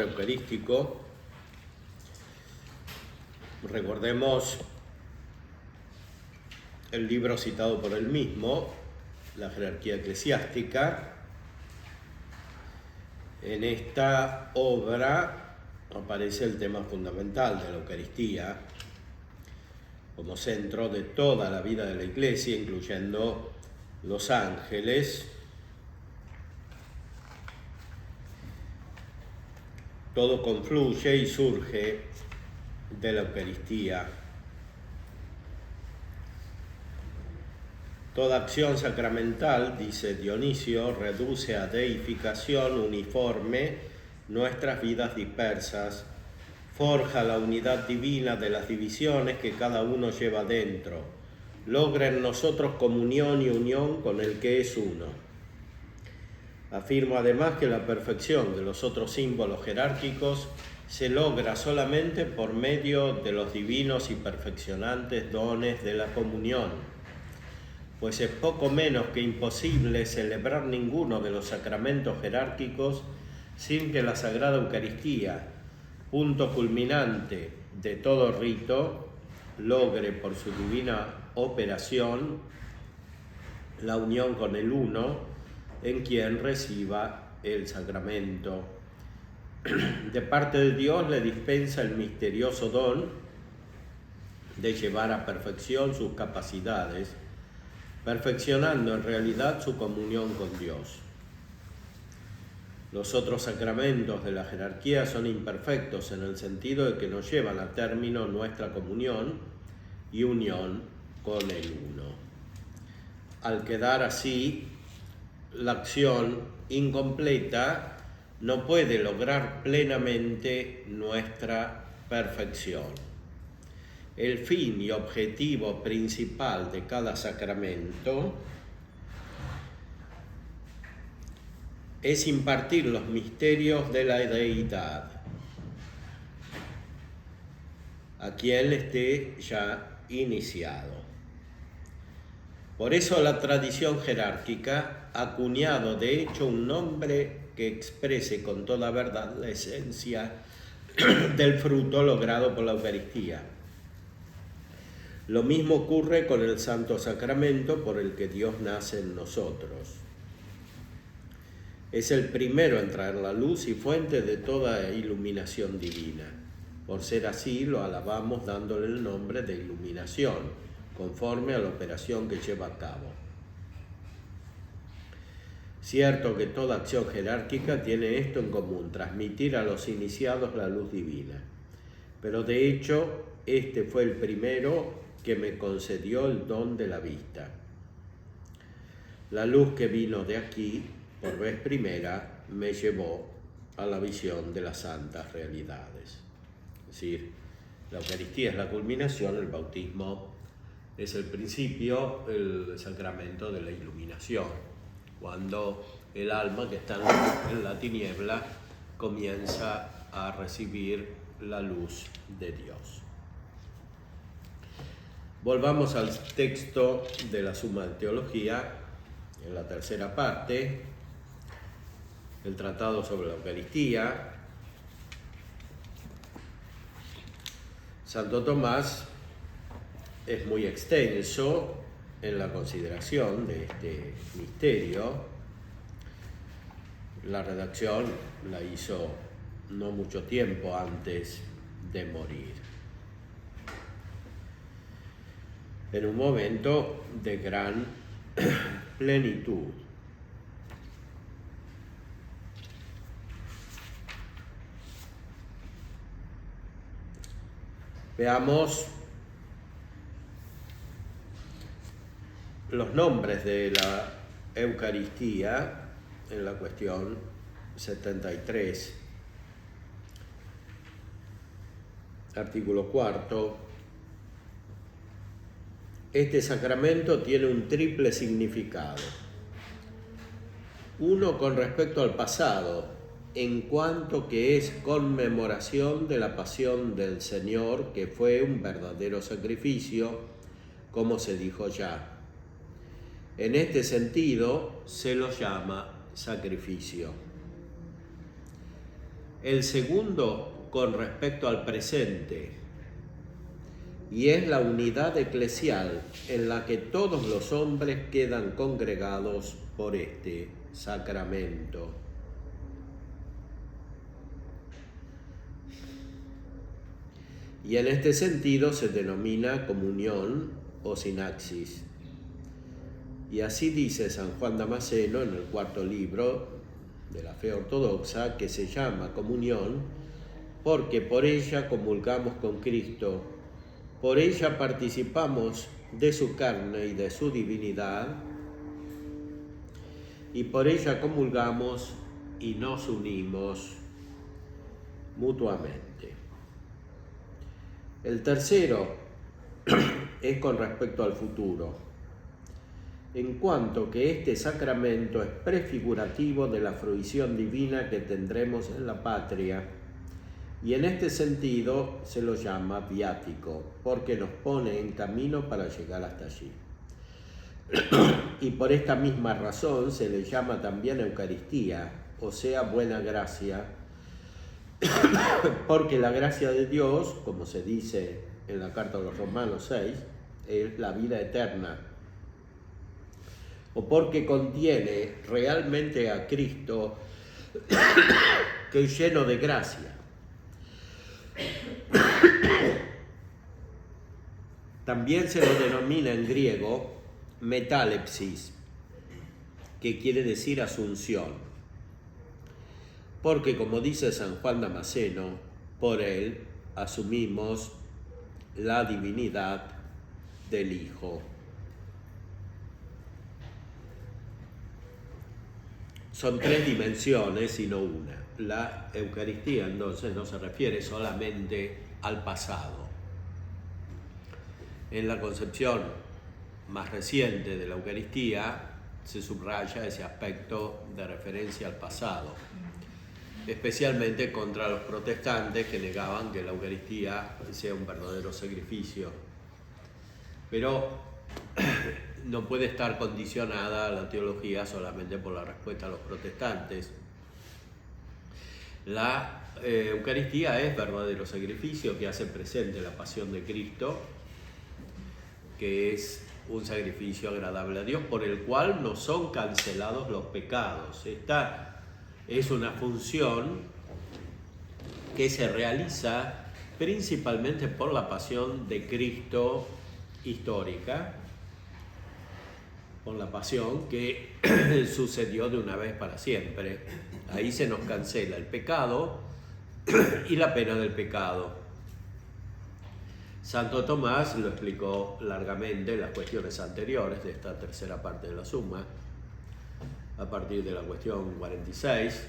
Eucarístico. Recordemos el libro citado por él mismo, La jerarquía eclesiástica. En esta obra aparece el tema fundamental de la Eucaristía como centro de toda la vida de la Iglesia, incluyendo los ángeles. Todo confluye y surge de la Eucaristía. Toda acción sacramental, dice Dionisio, reduce a deificación uniforme nuestras vidas dispersas, forja la unidad divina de las divisiones que cada uno lleva dentro, logra en nosotros comunión y unión con el que es uno. Afirmo además que la perfección de los otros símbolos jerárquicos se logra solamente por medio de los divinos y perfeccionantes dones de la comunión, pues es poco menos que imposible celebrar ninguno de los sacramentos jerárquicos sin que la Sagrada Eucaristía, punto culminante de todo rito, logre por su divina operación la unión con el uno en quien reciba el sacramento. De parte de Dios le dispensa el misterioso don de llevar a perfección sus capacidades, perfeccionando en realidad su comunión con Dios. Los otros sacramentos de la jerarquía son imperfectos en el sentido de que no llevan a término nuestra comunión y unión con el uno. Al quedar así, la acción incompleta no puede lograr plenamente nuestra perfección. El fin y objetivo principal de cada sacramento es impartir los misterios de la deidad a quien esté ya iniciado. Por eso la tradición jerárquica ha acuñado de hecho un nombre que exprese con toda verdad la esencia del fruto logrado por la Eucaristía. Lo mismo ocurre con el Santo Sacramento por el que Dios nace en nosotros. Es el primero en traer la luz y fuente de toda iluminación divina. Por ser así, lo alabamos dándole el nombre de iluminación, conforme a la operación que lleva a cabo. Cierto que toda acción jerárquica tiene esto en común, transmitir a los iniciados la luz divina. Pero de hecho, este fue el primero que me concedió el don de la vista. La luz que vino de aquí, por vez primera, me llevó a la visión de las santas realidades. Es decir, la Eucaristía es la culminación, el bautismo es el principio, el sacramento de la iluminación, cuando el alma que está en la tiniebla comienza a recibir la luz de Dios. Volvamos al texto de la Suma de Teología, en la tercera parte, el tratado sobre la Eucaristía. Santo Tomás es muy extenso en la consideración de este misterio. La redacción la hizo no mucho tiempo antes de morir, en un momento de gran plenitud. Veamos los nombres de la Eucaristía en la cuestión 73, artículo 4. Este sacramento tiene un triple significado. Uno con respecto al pasado, en cuanto que es conmemoración de la pasión del Señor, que fue un verdadero sacrificio, como se dijo ya. En este sentido se lo llama sacrificio. El segundo con respecto al presente, y es la unidad eclesial en la que todos los hombres quedan congregados por este sacramento. Y en este sentido se denomina comunión o sinaxis. Y así dice San Juan Damasceno en el cuarto libro de la fe ortodoxa, que se llama comunión porque por ella comulgamos con Cristo, por ella participamos de su carne y de su divinidad, y por ella comulgamos y nos unimos mutuamente. El tercero es con respecto al futuro, en cuanto que este sacramento es prefigurativo de la fruición divina que tendremos en la patria, y en este sentido se lo llama viático, porque nos pone en camino para llegar hasta allí. Y por esta misma razón se le llama también Eucaristía, o sea, buena gracia, porque la gracia de Dios, como se dice en la carta a los Romanos 6, es la vida eterna, o porque contiene realmente a Cristo, que es lleno de gracia. También se lo denomina en griego metalepsis, que quiere decir asunción, porque como dice San Juan Damasceno, por él asumimos la divinidad del Hijo. Son tres dimensiones y no una. La Eucaristía entonces no se refiere solamente al pasado. En la concepción más reciente de la Eucaristía se subraya ese aspecto de referencia al pasado, especialmente contra los protestantes que negaban que la Eucaristía sea un verdadero sacrificio. Pero no puede estar condicionada la teología solamente por la respuesta a los protestantes. La Eucaristía es verdadero sacrificio que hace presente la pasión de Cristo, que es un sacrificio agradable a Dios, por el cual no son cancelados los pecados. Esta es una función que se realiza principalmente por la pasión de Cristo histórica, por la pasión que sucedió de una vez para siempre. Ahí se nos cancela el pecado y la pena del pecado. Santo Tomás lo explicó largamente en las cuestiones anteriores de esta tercera parte de la Suma, a partir de la cuestión 46,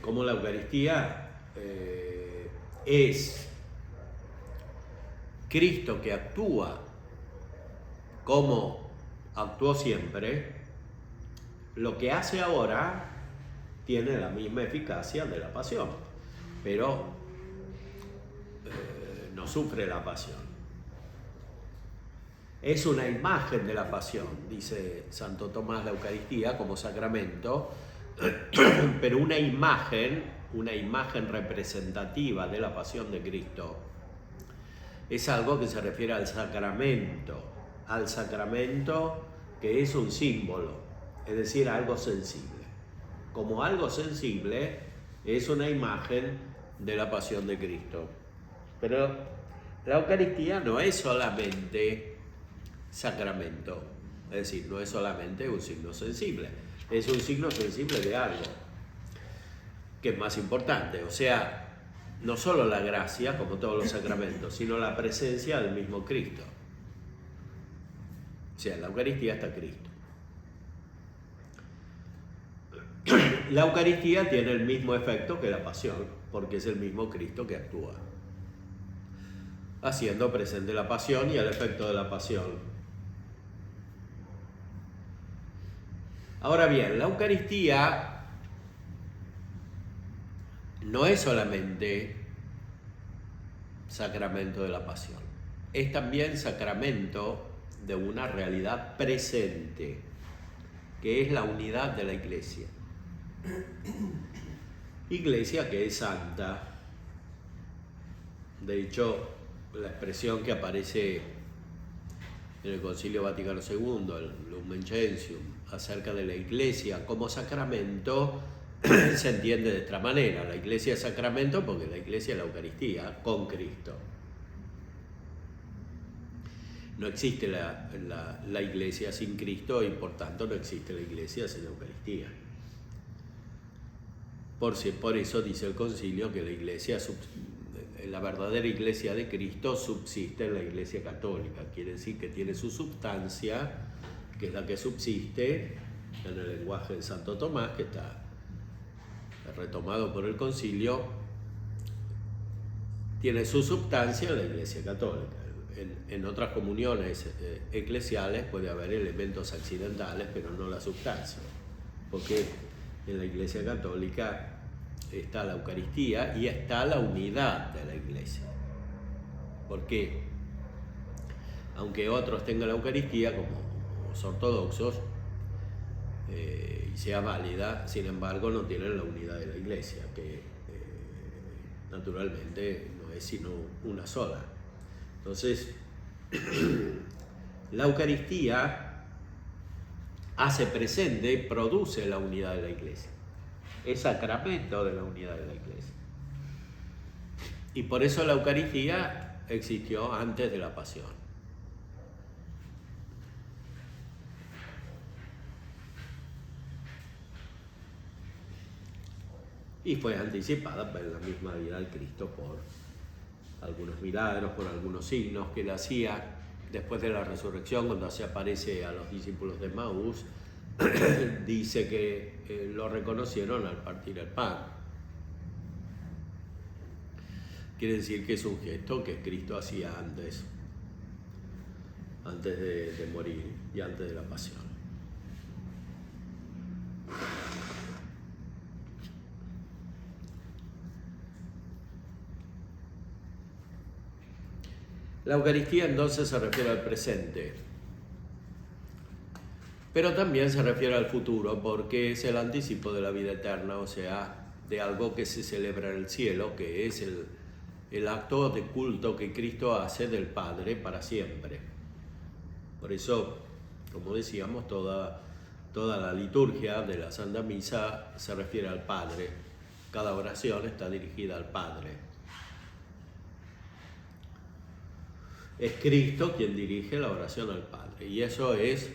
cómo la Eucaristía es Cristo que actúa como actuó siempre. Lo que hace ahora tiene la misma eficacia de la pasión, pero no sufre la pasión. Es una imagen de la pasión, dice Santo Tomás, la Eucaristía como sacramento, pero una imagen representativa de la pasión de Cristo. Es algo que se refiere al sacramento que es un símbolo, es decir, algo sensible. Como algo sensible es una imagen de la pasión de Cristo. Pero la Eucaristía no es solamente sacramento, es decir, no es solamente un signo sensible, es un signo sensible de algo que es más importante, o sea, no solo la gracia, como todos los sacramentos, sino la presencia del mismo Cristo. O sea, en la Eucaristía está Cristo. La Eucaristía tiene el mismo efecto que la pasión, porque es el mismo Cristo que actúa, haciendo presente la pasión y el efecto de la pasión. Ahora bien, la Eucaristía no es solamente sacramento de la pasión, es también sacramento de una realidad presente, que es la unidad de la Iglesia. iglesia que es santa. De hecho, la expresión que aparece en el Concilio Vaticano II, el Lumen Gentium, acerca de la iglesia como sacramento, se entiende de esta manera. La iglesia es sacramento porque la iglesia es la Eucaristía con Cristo. No existe la iglesia sin Cristo y por tanto no existe la iglesia sin Eucaristía. Por eso dice el concilio que la verdadera iglesia de Cristo subsiste en la iglesia católica. Quiere decir que tiene su substancia, que es la que subsiste en el lenguaje de Santo Tomás, que está retomado por el concilio, tiene su substancia en la iglesia católica. En otras comuniones eclesiales puede haber elementos accidentales, pero no la substancia, porque en la iglesia católica está la Eucaristía y está la unidad de la iglesia. Porque aunque otros tengan la Eucaristía, como los ortodoxos, y sea válida, sin embargo no tienen la unidad de la iglesia, que naturalmente no es sino una sola. Entonces, la Eucaristía hace presente, produce la unidad de la iglesia. Es sacramento de la unidad de la iglesia. Y por eso la Eucaristía existió antes de la pasión. Y fue anticipada en la misma vida del Cristo por algunos milagros, por algunos signos que él hacía después de la resurrección. Cuando se aparece a los discípulos de Maús, dice que lo reconocieron al partir el pan. Quiere decir que es un gesto que Cristo hacía antes de morir y antes de la pasión. La Eucaristía entonces se refiere al presente, pero también se refiere al futuro porque es el anticipo de la vida eterna, o sea, de algo que se celebra en el cielo, que es el acto de culto que Cristo hace del Padre para siempre. Por eso, como decíamos, toda la liturgia de la Santa Misa se refiere al Padre. Cada oración está dirigida al Padre. Es Cristo quien dirige la oración al Padre, y eso es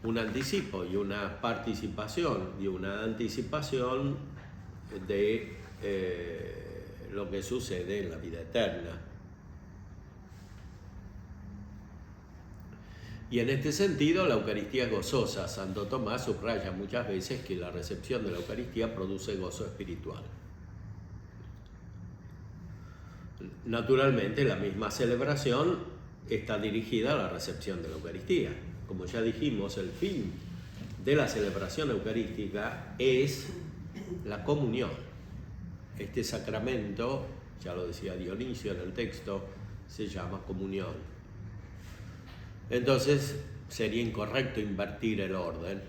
un anticipo y una participación y una anticipación de lo que sucede en la vida eterna. Y en este sentido la Eucaristía es gozosa. Santo Tomás subraya muchas veces que la recepción de la Eucaristía produce gozo espiritual. Naturalmente, la misma celebración está dirigida a la recepción de la Eucaristía. Como ya dijimos, el fin de la celebración eucarística es la comunión. Este sacramento, ya lo decía Dionisio en el texto, se llama comunión. Entonces, sería incorrecto invertir el orden,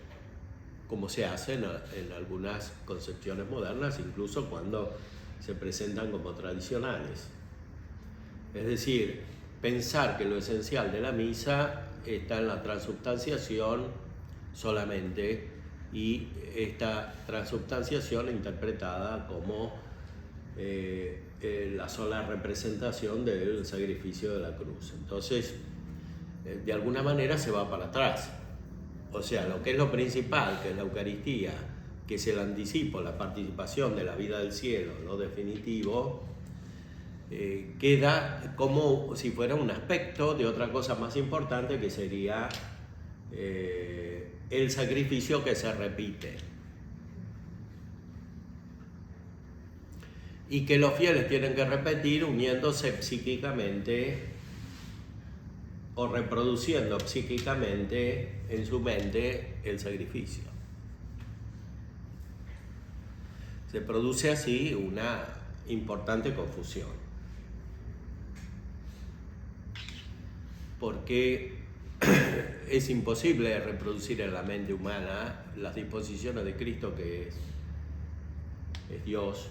como se hace en algunas concepciones modernas, incluso cuando se presentan como tradicionales. Es decir, pensar que lo esencial de la misa está en la transubstanciación solamente, y esta transubstanciación interpretada como la sola representación del sacrificio de la cruz. Entonces, de alguna manera se va para atrás. O sea, lo que es lo principal, que es la Eucaristía, que es el anticipo, la participación de la vida del cielo, lo definitivo, queda como si fuera un aspecto de otra cosa más importante, que sería el sacrificio que se repite. Y que los fieles tienen que repetir uniéndose psíquicamente o reproduciendo psíquicamente en su mente el sacrificio. Se produce así una importante confusión, porque es imposible reproducir en la mente humana las disposiciones de Cristo, que es es Dios,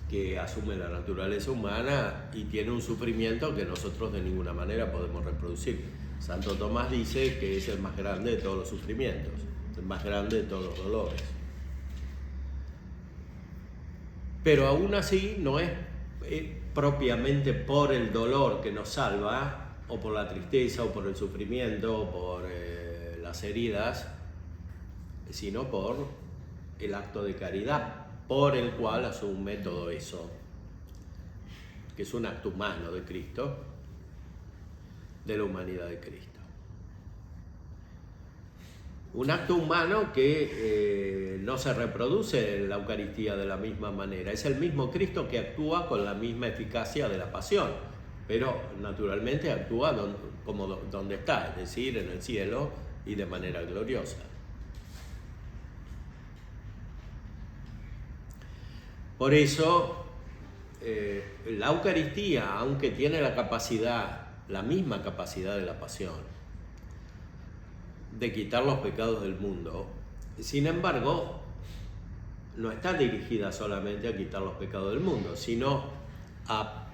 que asume la naturaleza humana y tiene un sufrimiento que nosotros de ninguna manera podemos reproducir. Santo Tomás dice que es el más grande de todos los sufrimientos, el más grande de todos los dolores. Pero aún así no es propiamente por el dolor que nos salva, o por la tristeza, o por el sufrimiento, o por las heridas, sino por el acto de caridad por el cual asume todo eso, que es un acto humano de Cristo, de la humanidad de Cristo. Un acto humano que no se reproduce en la Eucaristía de la misma manera. Es el mismo Cristo que actúa con la misma eficacia de la pasión, pero naturalmente actúa como donde está, es decir, en el cielo y de manera gloriosa. Por eso, la Eucaristía, aunque tiene la misma capacidad de la pasión, de quitar los pecados del mundo, sin embargo, no está dirigida solamente a quitar los pecados del mundo, sino a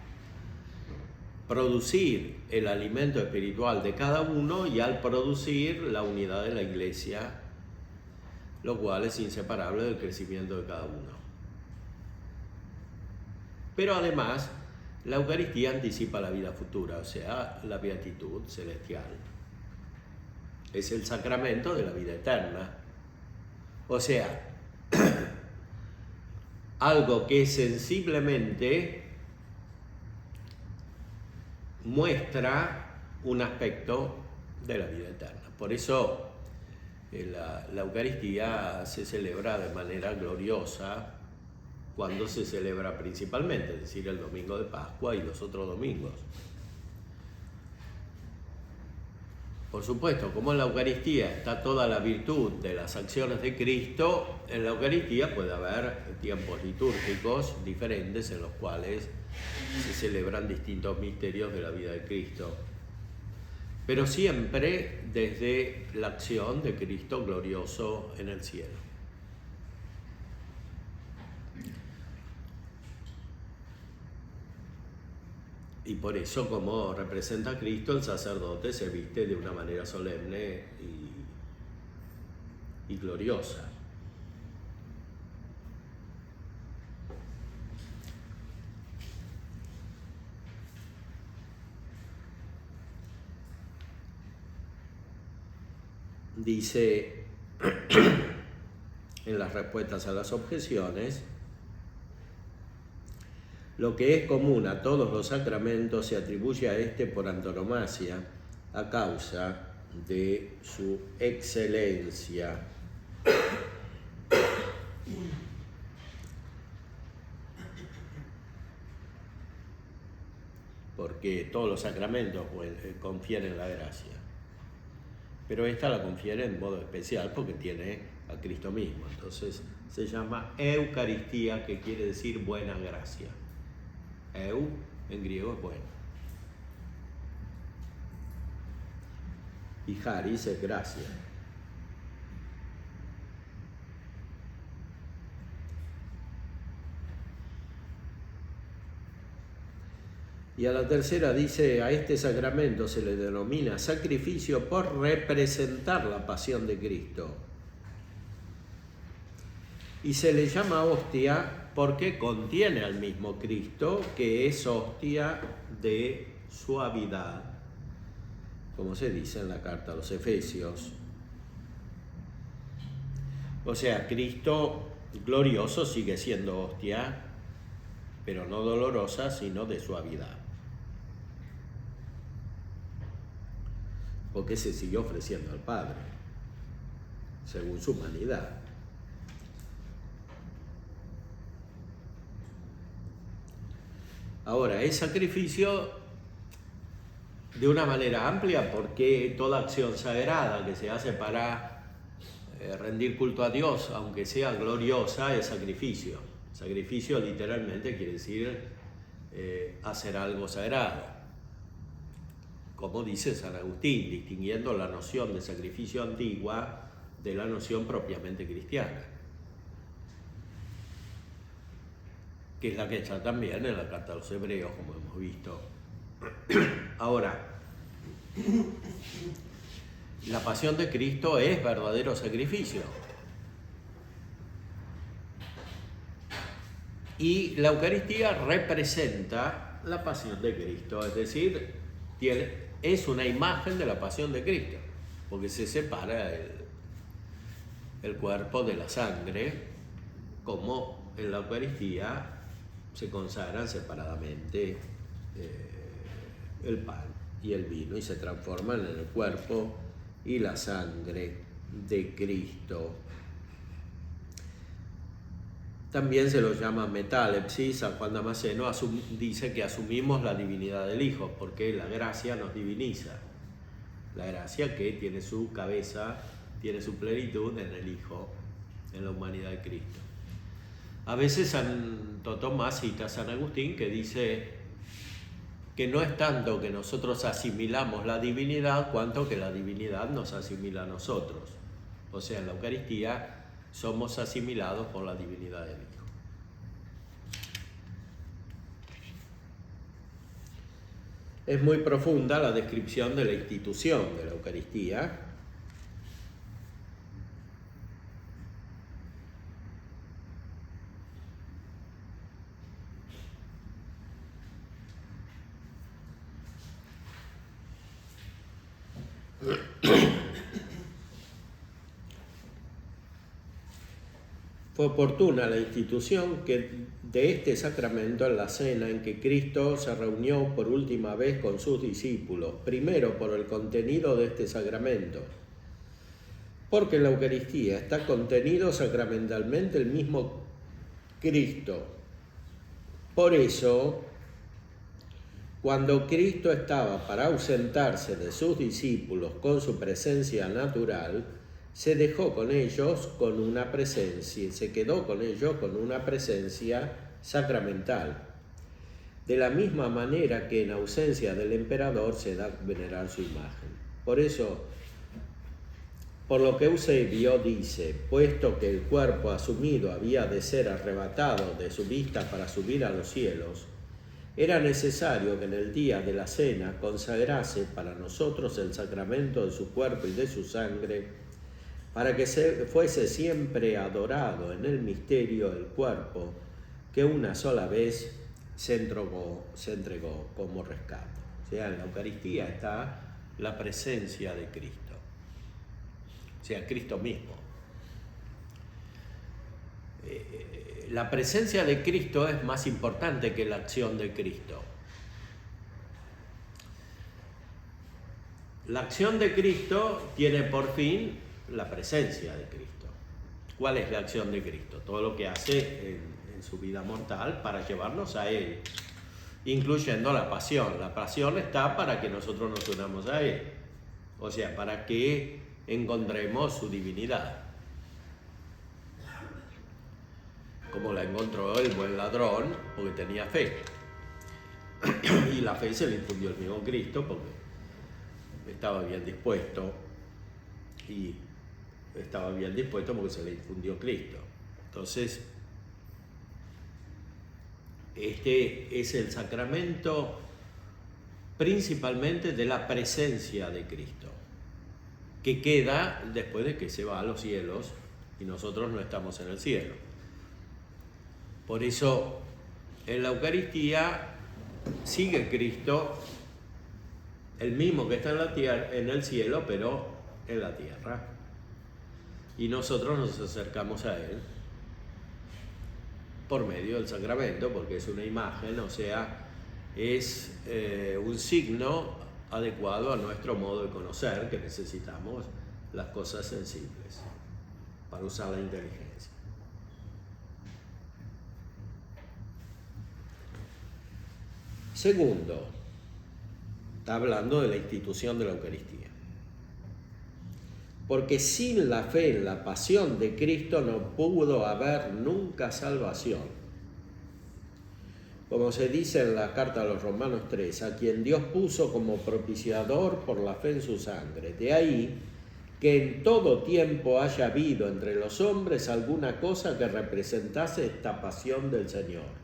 producir el alimento espiritual de cada uno y al producir la unidad de la Iglesia, lo cual es inseparable del crecimiento de cada uno. Pero además, la Eucaristía anticipa la vida futura, o sea, la beatitud celestial. Es el sacramento de la vida eterna. O sea, algo que sensiblemente muestra un aspecto de la vida eterna. Por eso la Eucaristía se celebra de manera gloriosa cuando se celebra principalmente, es decir, el domingo de Pascua y los otros domingos. Por supuesto, como en la Eucaristía está toda la virtud de las acciones de Cristo, en la Eucaristía puede haber tiempos litúrgicos diferentes en los cuales se celebran distintos misterios de la vida de Cristo, pero siempre desde la acción de Cristo glorioso en el cielo. Y por eso, como representa a Cristo, el sacerdote se viste de una manera solemne y gloriosa. Dice en las respuestas a las objeciones: lo que es común a todos los sacramentos se atribuye a este por antonomasia a causa de su excelencia. Porque todos los sacramentos confieren la gracia, pero esta la confiere en modo especial porque tiene a Cristo mismo. Entonces se llama Eucaristía, que quiere decir buena gracia. Eu en griego es bueno. Y charis es gracia. Y a la tercera dice: a este sacramento se le denomina sacrificio por representar la pasión de Cristo. Y se le llama hostia porque contiene al mismo Cristo, que es hostia de suavidad, como se dice en la carta a los Efesios. O sea, Cristo glorioso sigue siendo hostia, pero no dolorosa, sino de suavidad, porque se siguió ofreciendo al Padre, según su humanidad. Ahora, es sacrificio de una manera amplia, porque toda acción sagrada que se hace para rendir culto a Dios, aunque sea gloriosa, es sacrificio. Sacrificio literalmente quiere decir hacer algo sagrado, como dice San Agustín, distinguiendo la noción de sacrificio antigua de la noción propiamente cristiana. que es la que está también en la carta a los Hebreos, como hemos visto. Ahora, la pasión de Cristo es verdadero sacrificio. Y la Eucaristía representa la pasión de Cristo, es decir, es una imagen de la pasión de Cristo, porque se separa el cuerpo de la sangre, como en la Eucaristía se consagran separadamente el pan y el vino y se transforman en el cuerpo y la sangre de Cristo. También se lo llama metálepsis. San Juan Damasceno dice que asumimos la divinidad del Hijo, porque la gracia nos diviniza. La gracia que tiene su cabeza, tiene su plenitud en el Hijo, en la humanidad de Cristo. A veces Santo Tomás cita a San Agustín, que dice que no es tanto que nosotros asimilamos la divinidad, cuanto que la divinidad nos asimila a nosotros. O sea, en la Eucaristía somos asimilados por la divinidad del Hijo. Es muy profunda la descripción de la institución de la Eucaristía. Fue oportuna la institución de este sacramento en la cena en que Cristo se reunió por última vez con sus discípulos, primero por el contenido de este sacramento, porque en la Eucaristía está contenido sacramentalmente el mismo Cristo. Por eso, cuando Cristo estaba para ausentarse de sus discípulos con su presencia natural, se dejó con ellos con una presencia, se quedó con ellos con una presencia sacramental. De la misma manera que en ausencia del emperador se da a venerar su imagen. Por eso, por lo que Eusebio dice, puesto que el cuerpo asumido había de ser arrebatado de su vista para subir a los cielos, era necesario que en el día de la cena consagrase para nosotros el sacramento de su cuerpo y de su sangre, para que fuese siempre adorado en el misterio del cuerpo que una sola vez se entregó como rescate. O sea, en la Eucaristía está la presencia de Cristo, o sea, Cristo mismo. La presencia de Cristo es más importante que la acción de Cristo. La acción de Cristo tiene por fin la presencia de Cristo. ¿Cuál es la acción de Cristo? Todo lo que hace en su vida mortal para llevarnos a Él, incluyendo la pasión. La pasión está para que nosotros nos unamos a Él, o sea, para que encontremos su divinidad, como la encontró el buen ladrón, porque tenía fe. Y la fe se le infundió el mismo Cristo, porque estaba bien dispuesto, y estaba bien dispuesto porque se le infundió Cristo. Entonces, este es el sacramento principalmente de la presencia de Cristo, que queda después de que se va a los cielos y nosotros no estamos en el cielo. Por eso, en la Eucaristía sigue Cristo, el mismo que está en la tierra, en el cielo, pero en la tierra. Y nosotros nos acercamos a Él por medio del sacramento, porque es una imagen, o sea, es un signo adecuado a nuestro modo de conocer, que necesitamos las cosas sensibles para usar la inteligencia. Segundo, está hablando de la institución de la Eucaristía. Porque sin la fe en la pasión de Cristo no pudo haber nunca salvación. Como se dice en la carta a los Romanos 3, a quien Dios puso como propiciador por la fe en su sangre. De ahí que en todo tiempo haya habido entre los hombres alguna cosa que representase esta pasión del Señor.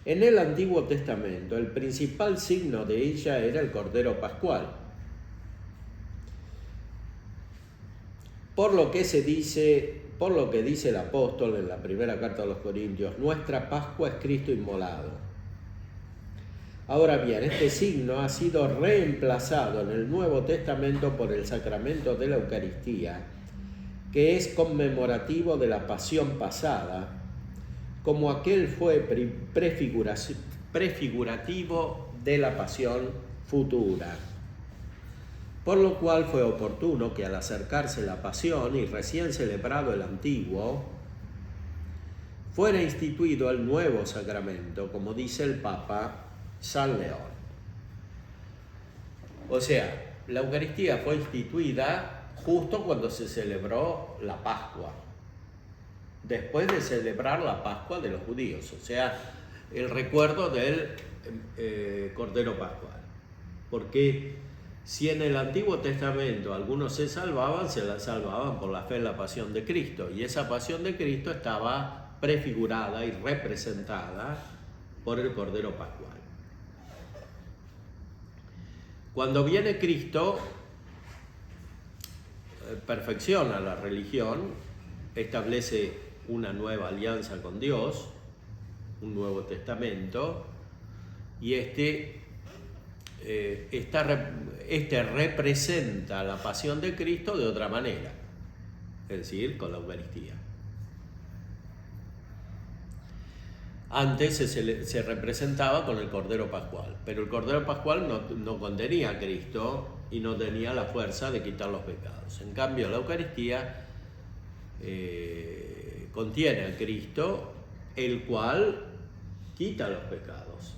En el Antiguo Testamento, el principal signo de ella era el Cordero Pascual. Por lo que dice el apóstol en la primera carta a los Corintios, nuestra Pascua es Cristo inmolado. Ahora bien, este signo ha sido reemplazado en el Nuevo Testamento por el sacramento de la Eucaristía, que es conmemorativo de la pasión pasada, como aquel fue prefigurativo de la pasión futura. Por lo cual fue oportuno que al acercarse la pasión y recién celebrado el antiguo, fuera instituido el nuevo sacramento, como dice el Papa San León. O sea, la Eucaristía fue instituida justo cuando se celebró la Pascua, después de celebrar la Pascua de los judíos, o sea, el recuerdo del Cordero Pascual. Porque si en el Antiguo Testamento algunos se la salvaban por la fe en la pasión de Cristo, y esa pasión de Cristo estaba prefigurada y representada por el Cordero Pascual. Cuando viene Cristo, perfecciona la religión, establece una nueva alianza con Dios, un nuevo testamento, y este representa la pasión de Cristo de otra manera, es decir, con la Eucaristía. Antes se representaba con el Cordero Pascual, pero el Cordero Pascual no contenía a Cristo y no tenía la fuerza de quitar los pecados. En cambio, la Eucaristía contiene a Cristo, el cual quita los pecados.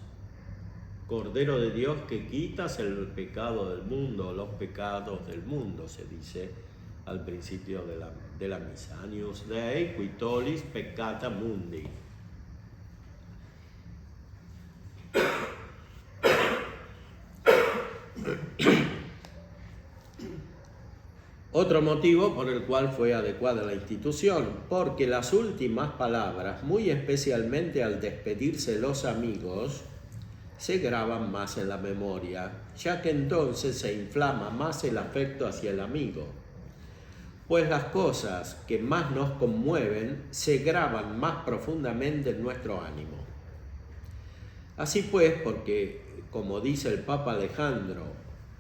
Cordero de Dios que quitas el pecado del mundo, los pecados del mundo, se dice al principio de la misa. Agnus Dei qui tollis peccata mundi. Otro motivo por el cual fue adecuada la institución, porque las últimas palabras, muy especialmente al despedirse los amigos, se graban más en la memoria, ya que entonces se inflama más el afecto hacia el amigo, pues las cosas que más nos conmueven se graban más profundamente en nuestro ánimo. Así pues, porque, como dice el Papa Alejandro,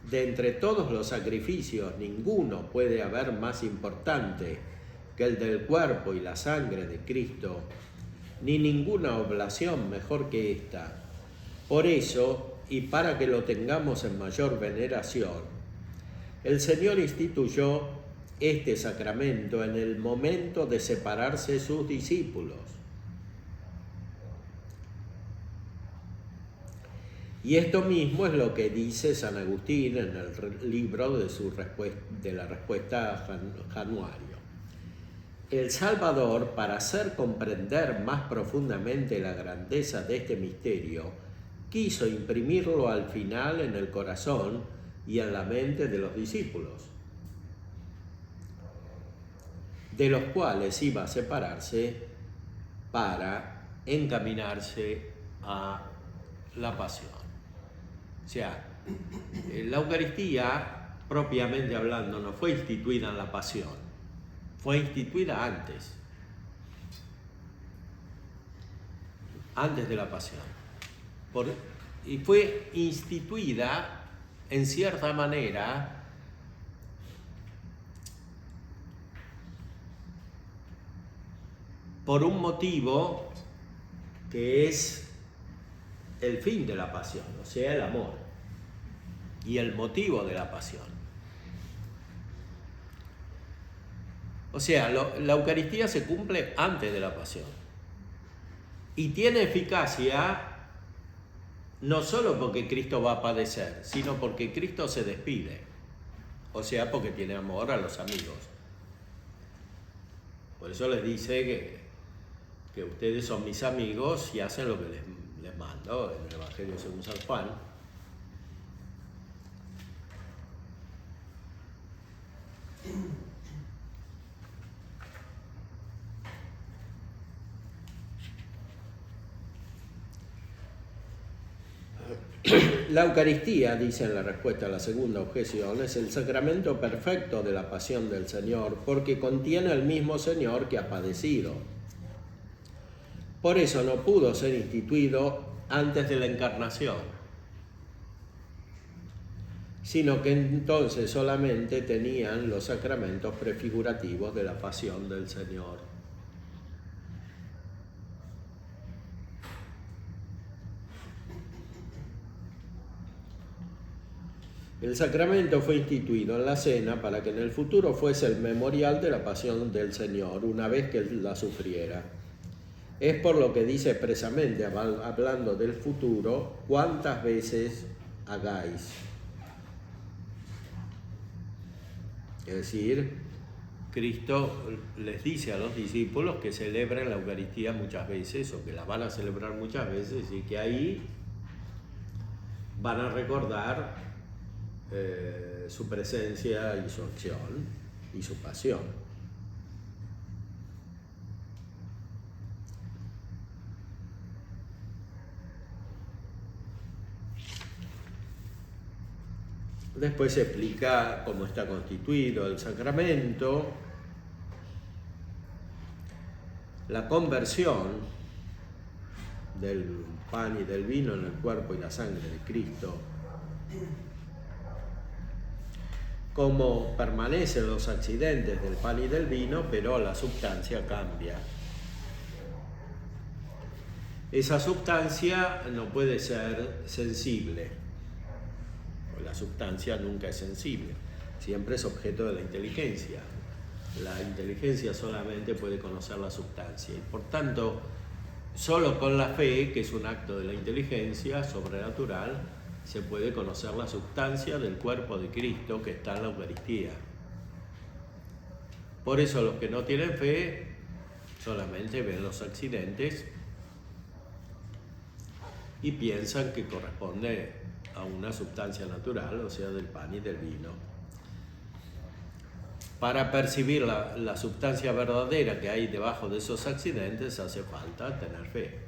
de entre todos los sacrificios ninguno puede haber más importante que el del cuerpo y la sangre de Cristo, ni ninguna oblación mejor que esta. Por eso, y para que lo tengamos en mayor veneración, el Señor instituyó este sacramento en el momento de separarse sus discípulos. Y esto mismo es lo que dice San Agustín en el libro de la respuesta a Januario. El Salvador, para hacer comprender más profundamente la grandeza de este misterio, quiso imprimirlo al final en el corazón y en la mente de los discípulos, de los cuales iba a separarse para encaminarse a la pasión. O sea, la Eucaristía, propiamente hablando, no fue instituida en la pasión, fue instituida antes de la pasión. Y fue instituida, en cierta manera, por un motivo que es el fin de la pasión, o sea, el amor, y el motivo de la pasión. O sea, la Eucaristía se cumple antes de la pasión y tiene eficacia no solo porque Cristo va a padecer, sino porque Cristo se despide, o sea, porque tiene amor a los amigos. Por eso les dice que ustedes son mis amigos y hacen lo que les mando en el Evangelio según San Juan. La Eucaristía, dice en la respuesta a la segunda objeción, es el sacramento perfecto de la pasión del Señor, porque contiene al mismo Señor que ha padecido. Por eso no pudo ser instituido antes de la encarnación, sino que entonces solamente tenían los sacramentos prefigurativos de la pasión del Señor. El sacramento fue instituido en la cena para que en el futuro fuese el memorial de la pasión del Señor, una vez que Él la sufriera. Es por lo que dice expresamente, hablando del futuro, cuántas veces hagáis. Es decir, Cristo les dice a los discípulos que celebren la Eucaristía muchas veces, o que la van a celebrar muchas veces, y que ahí van a recordar su presencia y su acción y su pasión. Después se explica cómo está constituido el sacramento, la conversión del pan y del vino en el cuerpo y la sangre de Cristo, cómo permanecen los accidentes del pan y del vino, pero la sustancia cambia. Esa sustancia no puede ser sensible. La sustancia nunca es sensible, siempre es objeto de la inteligencia. La inteligencia solamente puede conocer la sustancia y por tanto, solo con la fe, que es un acto de la inteligencia sobrenatural, se puede conocer la sustancia del cuerpo de Cristo que está en la Eucaristía. Por eso los que no tienen fe solamente ven los accidentes y piensan que corresponde a una sustancia natural, o sea, del pan y del vino. Para percibir la sustancia verdadera que hay debajo de esos accidentes hace falta tener fe.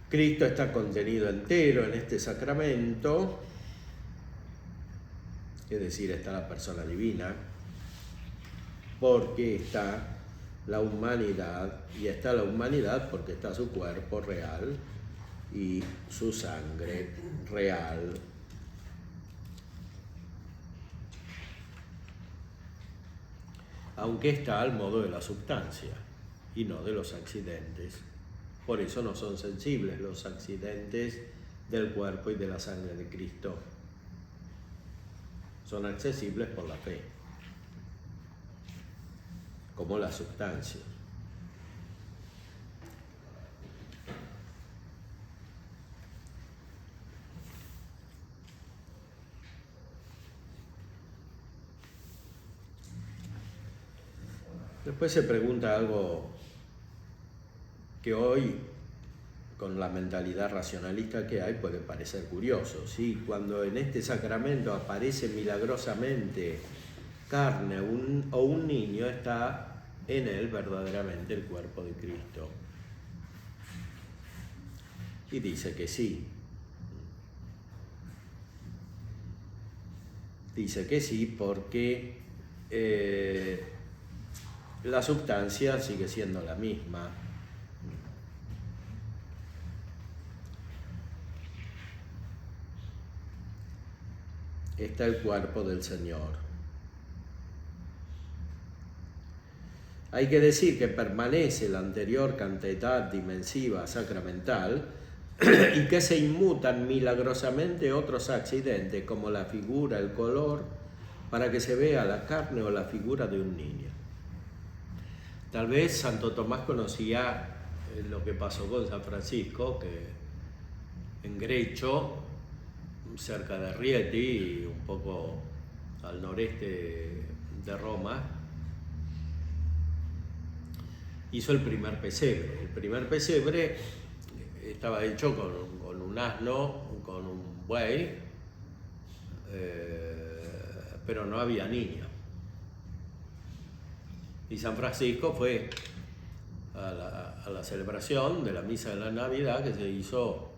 Cristo está contenido entero en este sacramento, es decir, está la persona divina, porque está la humanidad, y está la humanidad porque está su cuerpo real y su sangre real. Aunque está al modo de la sustancia y no de los accidentes. Por eso no son sensibles los accidentes del cuerpo y de la sangre de Cristo. Son accesibles por la fe, como la sustancia. Después se pregunta algo que hoy, con la mentalidad racionalista que hay, puede parecer curioso, ¿sí? Cuando en este sacramento aparece milagrosamente carne o un niño, está en él verdaderamente el cuerpo de Cristo. Y dice que sí. Dice que sí porque la sustancia sigue siendo la misma. Está el cuerpo del Señor. Hay que decir que permanece la anterior cantidad dimensiva sacramental y que se inmutan milagrosamente otros accidentes como la figura, el color, para que se vea la carne o la figura de un niño. Tal vez Santo Tomás conocía lo que pasó con San Francisco, que en Grecho cerca de Rieti, un poco al noreste de Roma, hizo el primer pesebre. El primer pesebre estaba hecho con un asno, con un buey, pero no había niño. Y San Francisco fue a la celebración de la misa de la Navidad que se hizo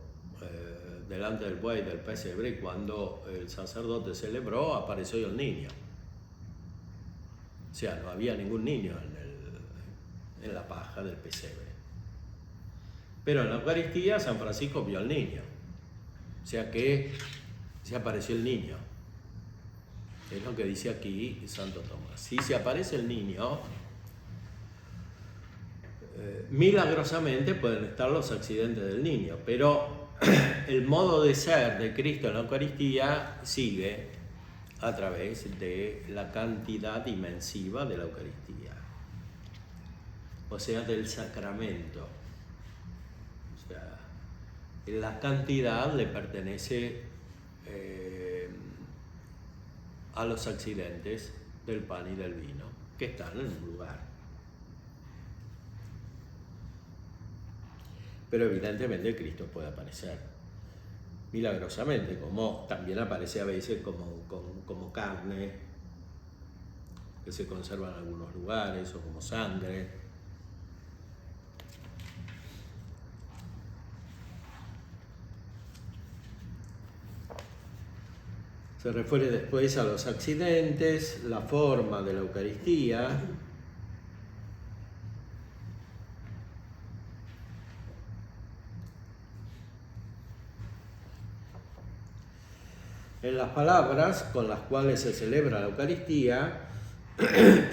delante del buey del pesebre, y cuando el sacerdote celebró apareció el niño. O sea, no había ningún niño en la paja del pesebre. Pero en la Eucaristía San Francisco vio al niño. O sea que se apareció el niño. Es lo que dice aquí Santo Tomás. Si se aparece el niño, milagrosamente pueden estar los accidentes del niño, pero el modo de ser de Cristo en la Eucaristía sigue a través de la cantidad inmensiva de la Eucaristía, o sea, del sacramento. O sea, la cantidad le pertenece a los accidentes del pan y del vino, que están en un lugar. Pero evidentemente Cristo puede aparecer milagrosamente, como también aparece a veces como carne que se conserva en algunos lugares, o como sangre. Se refiere después a los accidentes, la forma de la Eucaristía. En las palabras con las cuales se celebra la Eucaristía,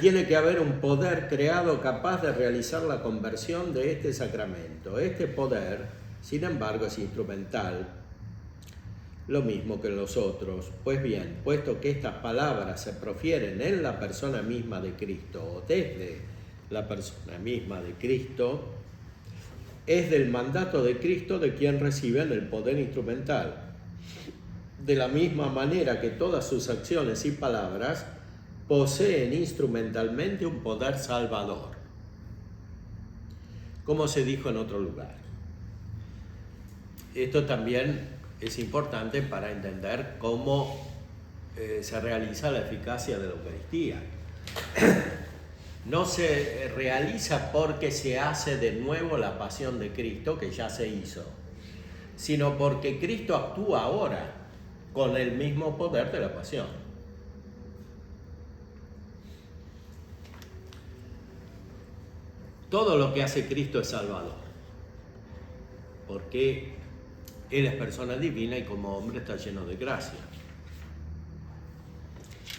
tiene que haber un poder creado capaz de realizar la conversión de este sacramento. Este poder, sin embargo, es instrumental, lo mismo que los otros. Pues bien, puesto que estas palabras se profieren en la persona misma de Cristo, o desde la persona misma de Cristo, es del mandato de Cristo de quien reciben el poder instrumental. De la misma manera que todas sus acciones y palabras poseen instrumentalmente un poder salvador, como se dijo en otro lugar. Esto también es importante para entender cómo se realiza la eficacia de la Eucaristía. No se realiza porque se hace de nuevo la pasión de Cristo, que ya se hizo, sino porque Cristo actúa ahora con el mismo poder de la pasión. Todo lo que hace Cristo es salvador, porque Él es persona divina y como hombre está lleno de gracia.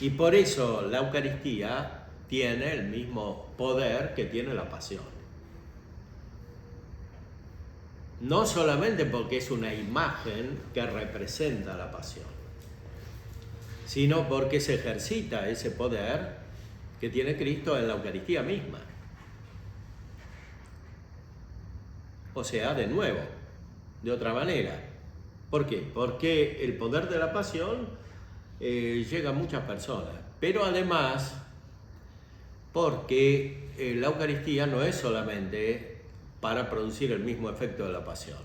Y por eso la Eucaristía tiene el mismo poder que tiene la pasión. No solamente porque es una imagen que representa la pasión, sino porque se ejercita ese poder que tiene Cristo en la Eucaristía misma. O sea, de nuevo, de otra manera. ¿Por qué? Porque el poder de la pasión llega a muchas personas, pero además porque la Eucaristía no es solamente para producir el mismo efecto de la pasión,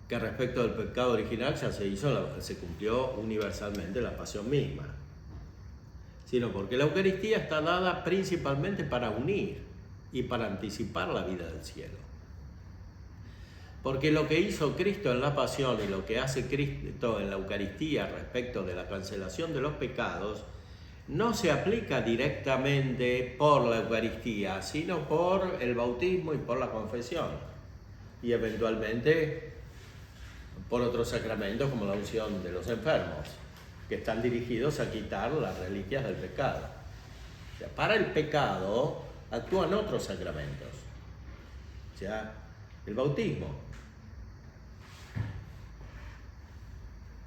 que respecto del pecado original ya se cumplió universalmente la pasión misma, sino porque la Eucaristía está dada principalmente para unir y para anticipar la vida del cielo. Porque lo que hizo Cristo en la pasión y lo que hace Cristo en la Eucaristía respecto de la cancelación de los pecados no se aplica directamente por la Eucaristía, sino por el bautismo y por la confesión, y eventualmente por otros sacramentos como la unción de los enfermos, que están dirigidos a quitar las reliquias del pecado. O sea, para el pecado actúan otros sacramentos, o sea, el bautismo,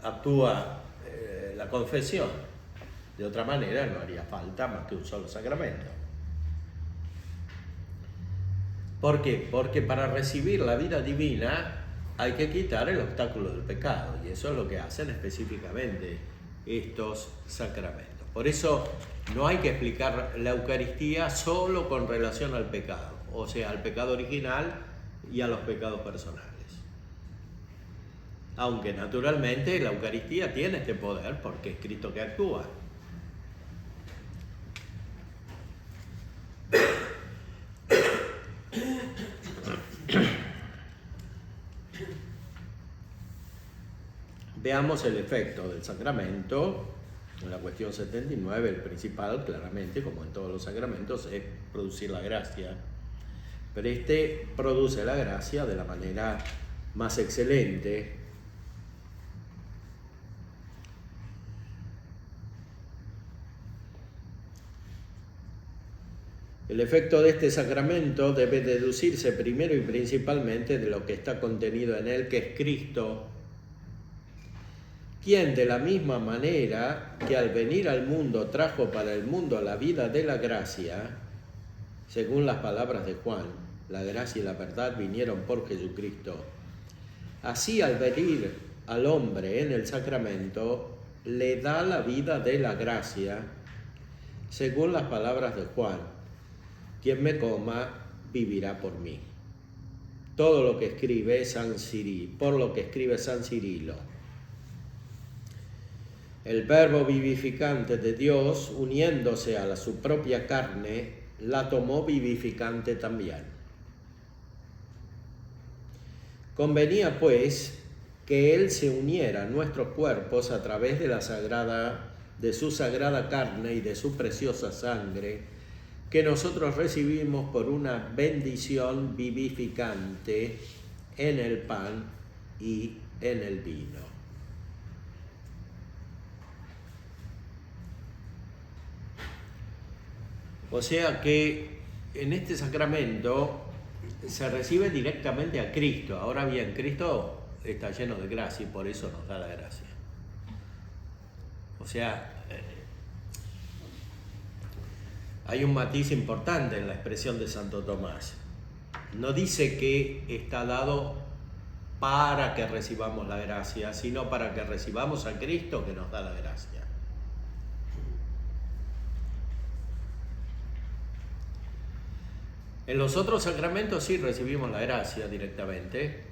actúa la confesión. De otra manera no haría falta más que un solo sacramento. ¿Por qué? Porque para recibir la vida divina hay que quitar el obstáculo del pecado, y eso es lo que hacen específicamente estos sacramentos. Por eso no hay que explicar la Eucaristía solo con relación al pecado, o sea, al pecado original y a los pecados personales. Aunque naturalmente la Eucaristía tiene este poder porque es Cristo que actúa. Veamos el efecto del sacramento. En la cuestión 79, el principal, claramente, como en todos los sacramentos, es producir la gracia. Pero este produce la gracia de la manera más excelente. El efecto de este sacramento debe deducirse primero y principalmente de lo que está contenido en él, que es Cristo, quien de la misma manera que al venir al mundo trajo para el mundo la vida de la gracia, según las palabras de Juan, la gracia y la verdad vinieron por Jesucristo. Así al venir al hombre en el sacramento, le da la vida de la gracia, según las palabras de Juan, quien me coma vivirá por mí. Todo lo que escribe San Cirilo, por lo que escribe San Cirilo. El verbo vivificante de Dios, uniéndose a su propia carne, la tomó vivificante también. Convenía, pues, que Él se uniera a nuestros cuerpos a través de su sagrada carne y de su preciosa sangre, que nosotros recibimos por una bendición vivificante en el pan y en el vino. O sea que en este sacramento se recibe directamente a Cristo. Ahora bien, Cristo está lleno de gracia y por eso nos da la gracia. O sea, hay un matiz importante en la expresión de Santo Tomás. No dice que está dado para que recibamos la gracia, sino para que recibamos a Cristo que nos da la gracia. En los otros sacramentos sí recibimos la gracia directamente,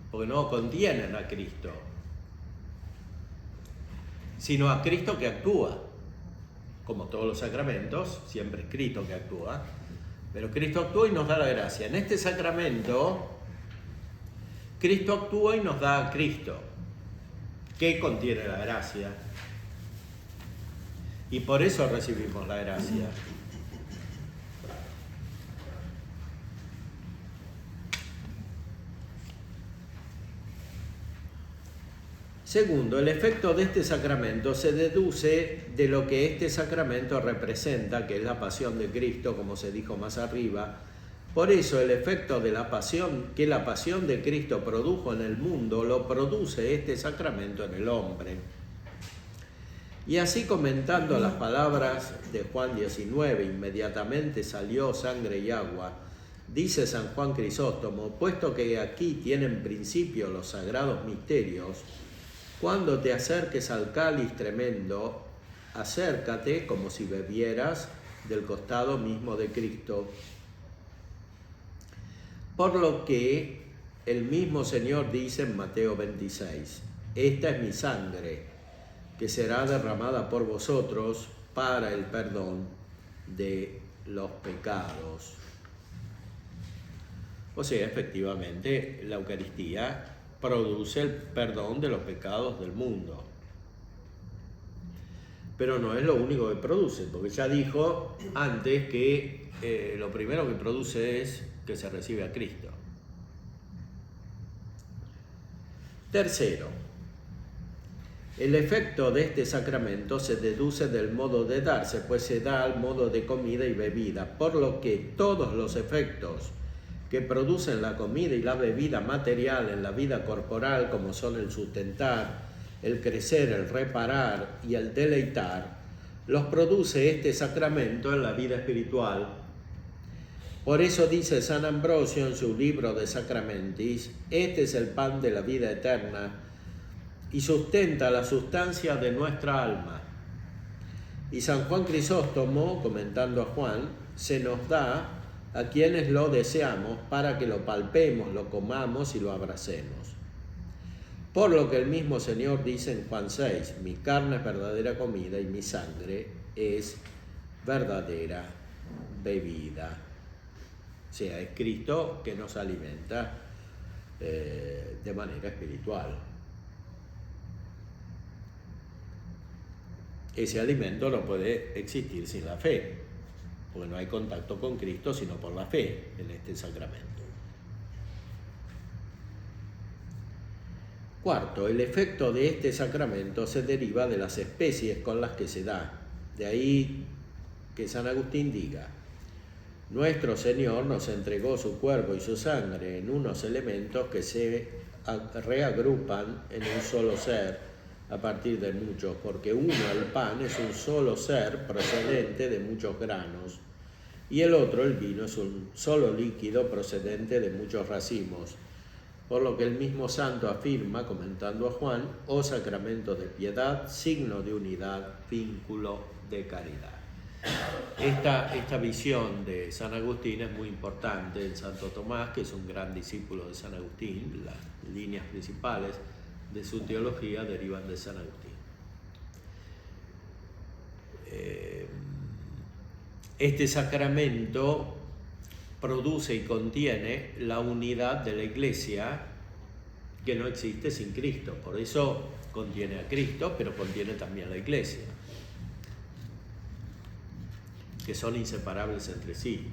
porque no contienen a Cristo, sino a Cristo que actúa. Como todos los sacramentos, siempre es Cristo que actúa, pero Cristo actúa y nos da la gracia. En este sacramento, Cristo actúa y nos da a Cristo, que contiene la gracia. Y por eso recibimos la gracia. Segundo, el efecto de este sacramento se deduce de lo que este sacramento representa, que es la pasión de Cristo, como se dijo más arriba. Por eso el efecto de la pasión, que la pasión de Cristo produjo en el mundo, lo produce este sacramento en el hombre. Y así, comentando las palabras de Juan 19, inmediatamente salió sangre y agua, dice San Juan Crisóstomo, puesto que aquí tienen principio los sagrados misterios, cuando te acerques al cáliz tremendo, acércate como si bebieras del costado mismo de Cristo. Por lo que el mismo Señor dice en Mateo 26, esta es mi sangre, que será derramada por vosotros para el perdón de los pecados. O sea, efectivamente, la Eucaristía produce el perdón de los pecados del mundo. Pero no es lo único que produce, porque ya dijo antes que lo primero que produce es que se recibe a Cristo. Tercero, el efecto de este sacramento se deduce del modo de darse, pues se da al modo de comida y bebida, por lo que todos los efectos que producen la comida y la bebida material en la vida corporal, como son el sustentar, el crecer, el reparar y el deleitar, los produce este sacramento en la vida espiritual, Por eso dice San Ambrosio en su libro de Sacramentis: este es el pan de la vida eterna y sustenta la sustancia de nuestra alma. Y San Juan Crisóstomo, comentando a Juan, se nos da a quienes lo deseamos para que lo palpemos, lo comamos y lo abracemos. Por lo que el mismo Señor dice en Juan 6, mi carne es verdadera comida y mi sangre es verdadera bebida. O sea, es Cristo que nos alimenta de manera espiritual. Ese alimento no puede existir sin la fe, porque no hay contacto con Cristo sino por la fe en este sacramento. Cuarto, el efecto de este sacramento se deriva de las especies con las que se da. De ahí que San Agustín diga: nuestro Señor nos entregó su cuerpo y su sangre en unos elementos que se reagrupan en un solo ser a partir de muchos, porque uno, el pan, es un solo ser procedente de muchos granos, y el otro, el vino, es un solo líquido procedente de muchos racimos. Por lo que el mismo santo afirma, comentando a Juan: oh sacramento de piedad, signo de unidad, vínculo de caridad. Esta visión de San Agustín es muy importante en Santo Tomás, que es un gran discípulo de San Agustín. Las líneas principales de su teología derivan de San Agustín. Este sacramento produce y contiene la unidad de la Iglesia, que no existe sin Cristo. Por eso contiene a Cristo, pero contiene también a la Iglesia, que son inseparables entre sí.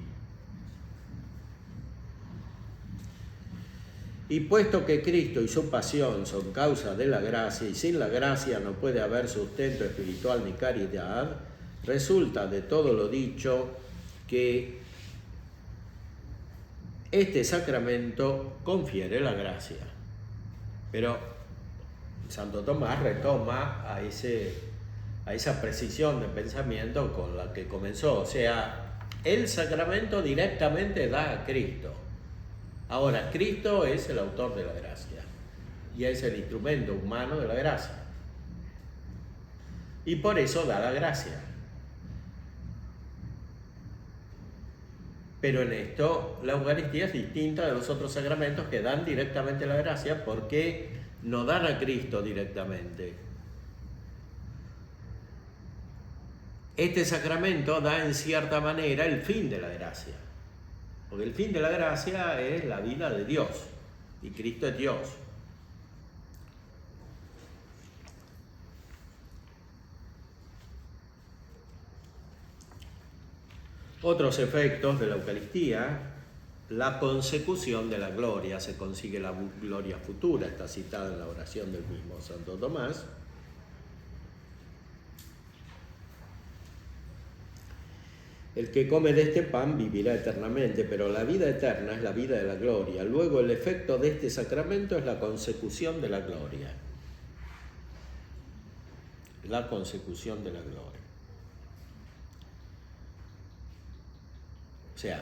Y puesto que Cristo y su pasión son causa de la gracia, y sin la gracia no puede haber sustento espiritual ni caridad, resulta de todo lo dicho que este sacramento confiere la gracia. Pero Santo Tomás retoma a esa precisión de pensamiento con la que comenzó. O sea, el sacramento directamente da a Cristo. Ahora, Cristo es el autor de la gracia y es el instrumento humano de la gracia. Y por eso da la gracia. Pero en esto la Eucaristía es distinta de los otros sacramentos que dan directamente la gracia, porque no dan a Cristo directamente. Este sacramento da en cierta manera el fin de la gracia, porque el fin de la gracia es la vida de Dios, y Cristo es Dios. Otros efectos de la Eucaristía: la consecución de la gloria. Se consigue la gloria futura, está citada en la oración del mismo Santo Tomás. El que come de este pan vivirá eternamente, pero la vida eterna es la vida de la gloria. Luego, el efecto de este sacramento es la consecución de la gloria. La consecución de la gloria. O sea,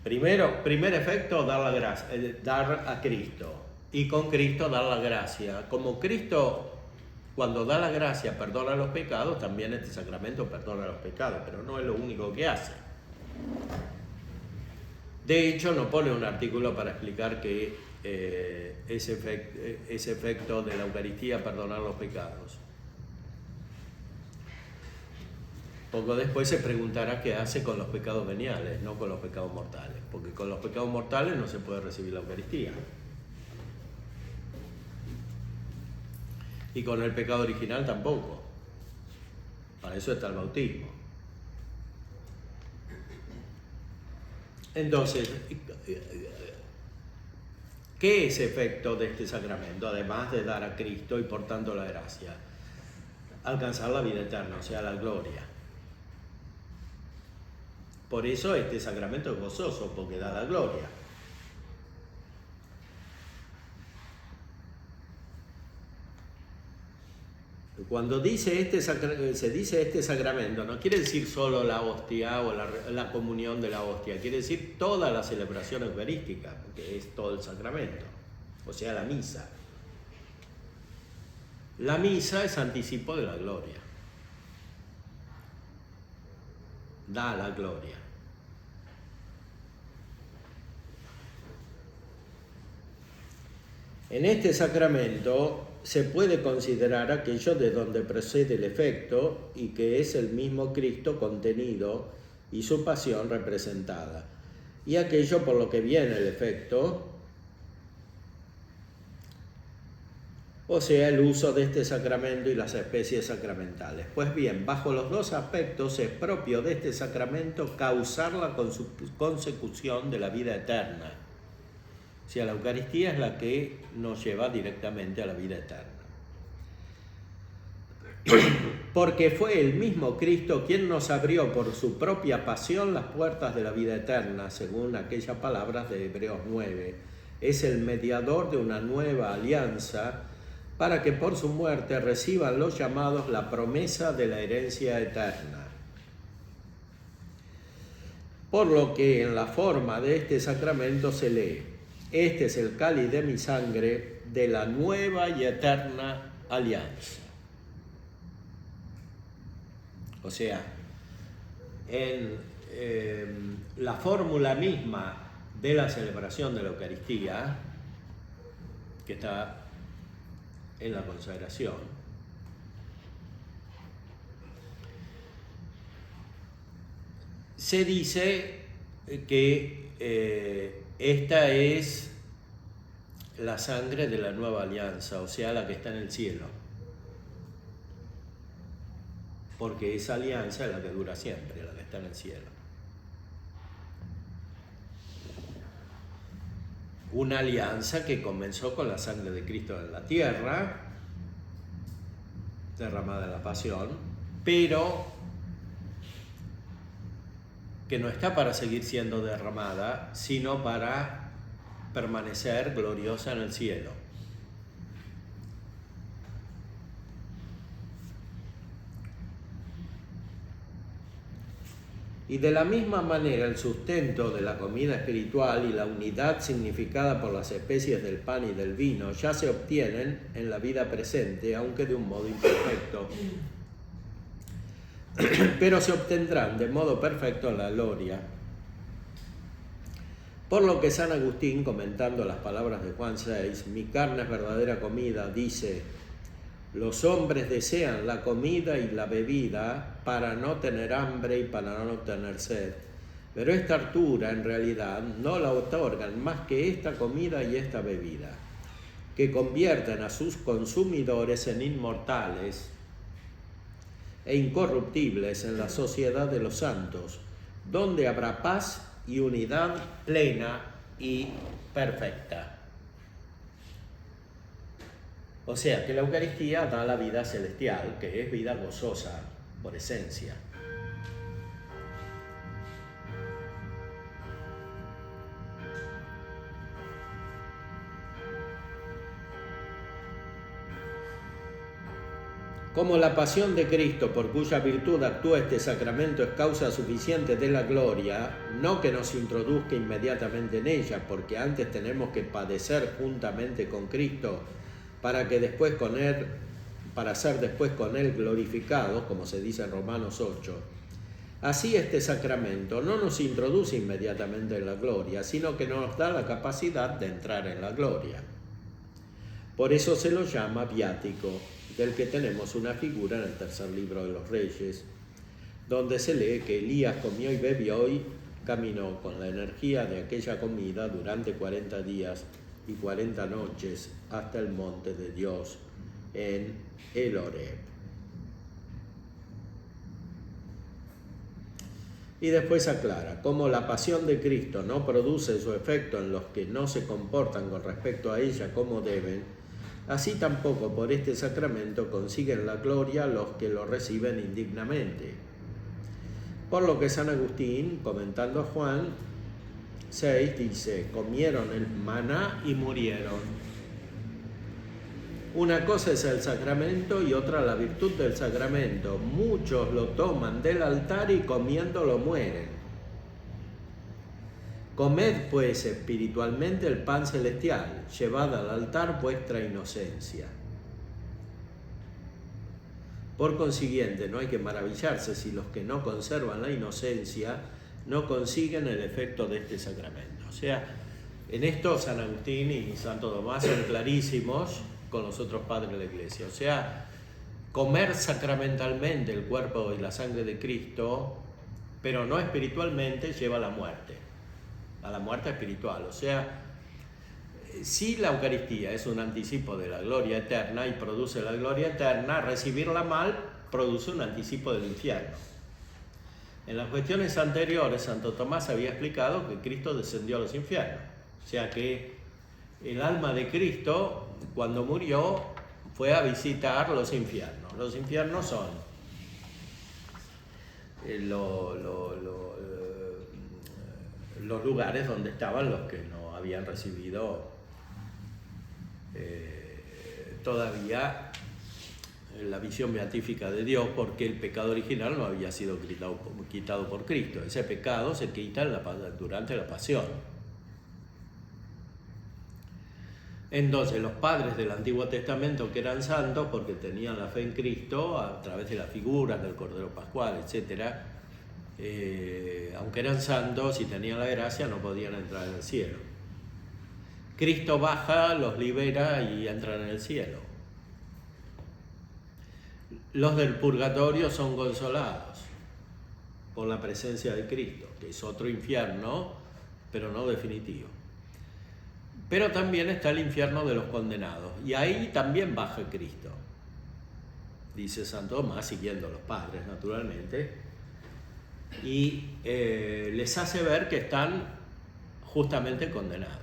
primer efecto, dar la gracia, dar a Cristo, y con Cristo dar la gracia. Como Cristo, cuando da la gracia, perdona los pecados, también este sacramento perdona los pecados, pero no es lo único que hace. De hecho, no pone un artículo para explicar que ese efecto de la Eucaristía, perdonar los pecados. Poco después se preguntará qué hace con los pecados veniales, no con los pecados mortales, porque con los pecados mortales no se puede recibir la Eucaristía. Y con el pecado original tampoco. Para eso está el bautismo. Entonces, ¿qué es efecto de este sacramento? Además de dar a Cristo y por tanto la gracia, alcanzar la vida eterna, o sea, la gloria. Por eso este sacramento es gozoso, porque da la gloria. Cuando se dice este sacramento, no quiere decir solo la hostia o la comunión de la hostia, quiere decir toda la celebración eucarística, que es todo el sacramento, o sea, la misa. La misa es anticipo de la gloria, da la gloria. En este sacramento se puede considerar aquello de donde procede el efecto y que es el mismo Cristo contenido y su pasión representada, y aquello por lo que viene el efecto, o sea, el uso de este sacramento y las especies sacramentales. Pues bien, bajo los dos aspectos es propio de este sacramento causar la consecución de la vida eterna. O sea, la Eucaristía es la que nos lleva directamente a la vida eterna. Porque fue el mismo Cristo quien nos abrió por su propia pasión las puertas de la vida eterna, según aquellas palabras de Hebreos 9. Es el mediador de una nueva alianza para que por su muerte reciban los llamados la promesa de la herencia eterna. Por lo que en la forma de este sacramento se lee: este es el cáliz de mi sangre de la nueva y eterna alianza. O sea, en la fórmula misma de la celebración de la Eucaristía, que está en la consagración, se dice que esta es la sangre de la nueva alianza, o sea, la que está en el cielo, porque esa alianza es la que dura siempre, la que está en el cielo. Una alianza que comenzó con la sangre de Cristo en la tierra, derramada en la pasión, pero que no está para seguir siendo derramada, sino para permanecer gloriosa en el cielo. Y de la misma manera el sustento de la comida espiritual y la unidad significada por las especies del pan y del vino ya se obtienen en la vida presente, aunque de un modo imperfecto, pero se obtendrán de modo perfecto en la gloria. Por lo que San Agustín, comentando las palabras de Juan 6, mi carne es verdadera comida, dice: los hombres desean la comida y la bebida para no tener hambre y para no tener sed, pero esta hartura en realidad no la otorgan más que esta comida y esta bebida, que convierten a sus consumidores en inmortales e incorruptibles en la sociedad de los santos, donde habrá paz y unidad plena y perfecta. O sea que la Eucaristía da la vida celestial, que es vida gozosa por esencia. Como la pasión de Cristo, por cuya virtud actúa este sacramento, es causa suficiente de la gloria, no que nos introduzca inmediatamente en ella, porque antes tenemos que padecer juntamente con Cristo para ser después con Él glorificados, como se dice en Romanos 8. Así este sacramento no nos introduce inmediatamente en la gloria, sino que nos da la capacidad de entrar en la gloria. Por eso se lo llama viático, del que tenemos una figura en el tercer libro de los Reyes, donde se lee que Elías comió y bebió y caminó con la energía de aquella comida durante 40 días y 40 noches hasta el monte de Dios en el Horeb. Y después aclara, como la pasión de Cristo no produce su efecto en los que no se comportan con respecto a ella como deben, así tampoco por este sacramento consiguen la gloria los que lo reciben indignamente. Por lo que San Agustín, comentando a Juan 6, dice: comieron el maná y murieron. Una cosa es el sacramento y otra la virtud del sacramento. Muchos lo toman del altar y comiéndolo mueren. Comed pues espiritualmente el pan celestial, llevad al altar vuestra inocencia. Por consiguiente, no hay que maravillarse si los que no conservan la inocencia no consiguen el efecto de este sacramento. O sea, en esto San Agustín y Santo Tomás son clarísimos con los otros padres de la Iglesia. O sea, comer sacramentalmente el cuerpo y la sangre de Cristo, pero no espiritualmente, lleva a la muerte espiritual. O sea, si la Eucaristía es un anticipo de la gloria eterna y produce la gloria eterna, recibirla mal produce un anticipo del infierno. En las cuestiones anteriores, Santo Tomás había explicado que Cristo descendió a los infiernos. O sea que el alma de Cristo, cuando murió, fue a visitar los infiernos. Los infiernos son los lugares donde estaban los que no habían recibido todavía la visión beatífica de Dios, porque el pecado original no había sido quitado por Cristo. Ese pecado se quita durante la pasión. Entonces los padres del Antiguo Testamento, que eran santos porque tenían la fe en Cristo a través de las figuras del Cordero Pascual, etc., aunque eran santos y tenían la gracia, no podían entrar en el cielo. Cristo baja, los libera y entran en el cielo. Los del purgatorio son consolados por la presencia de Cristo, que es otro infierno, pero no definitivo. Pero también está el infierno de los condenados, y ahí también baja Cristo, dice Santo Tomás, siguiendo a los padres naturalmente, y les hace ver que están justamente condenados.